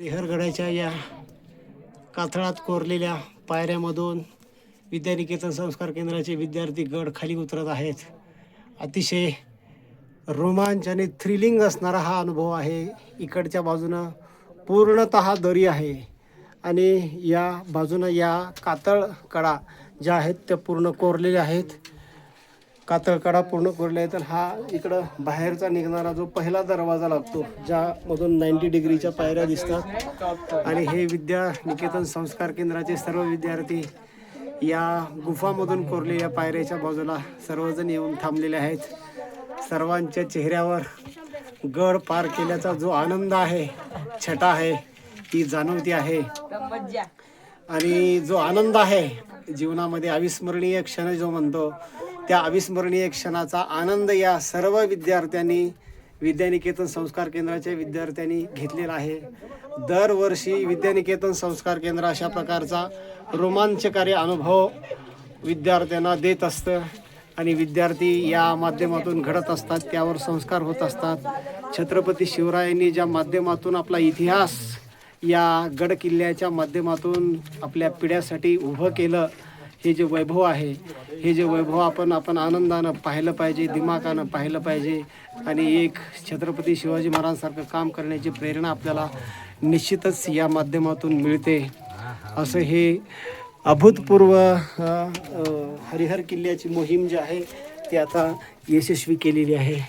हरिहरगडाच्या या कातळात कोरलेल्या पायऱ्यामधून विद्यानिकेतन संस्कार केंद्राचे विद्यार्थी गड खाली उतरत आहेत. अतिशय रोमांच आणि थ्रिलिंग असणारा हा अनुभव आहे. इकडच्या बाजूनं पूर्णतः दरी आहे आणि या बाजूनं या कातळ कडा ज्या आहेत त्या पूर्ण कोरलेल्या आहेत. कातळ कडा पूर्ण कोरले आहेत. तर हा इकडं बाहेरचा निघणारा जो पहिला दरवाजा लागतो, ज्यामधून 90 डिग्रीच्या पायऱ्या दिसतात आणि हे विद्यानिकेतन संस्कार केंद्राचे सर्व विद्यार्थी या गुफामधून कोरलेल्या पायऱ्याच्या बाजूला सर्वजण येऊन थांबलेले आहेत. सर्वांच्या चेहऱ्यावर गड पार केल्याचा जो आनंद आहे, छटा आहे, ती जाणवती आहे. आणि जो आनंद आहे जीवनामध्ये अविस्मरणीय क्षण जो म्हणतो, त्या अविस्मरणीय क्षणाचा आनंद या सर्व विद्यार्थ्यांनी विद्यानिकेतन संस्कार केंद्राच्या विद्यार्थ्यांनी घेतलेला आहे. दरवर्षी विद्यानिकेतन संस्कार केंद्र अशा प्रकारचा रोमांचकारी अनुभव विद्यार्थ्यांना देत असतं आणि विद्यार्थी या माध्यमातून घडत असतात, त्यावर संस्कार होत असतात. छत्रपती शिवरायांनी ज्या माध्यमातून आपला इतिहास या गड किल्ल्याच्या माध्यमातून आपल्या पिढ्यासाठी उभं केलं, हे जे वैभव आहे, हे जे वैभव आपण आनंदानं पाहिलं पाहिजे, दिमागानं पाहिलं पाहिजे आणि एक छत्रपती शिवाजी महाराजांसारखं काम करण्याची प्रेरणा आपल्याला निश्चितच या माध्यमातून मिळते. असं हे अभूतपूर्व हरिहर किल्ल्याची मोहीम जी आहे ती आता यशस्वी केलेली आहे.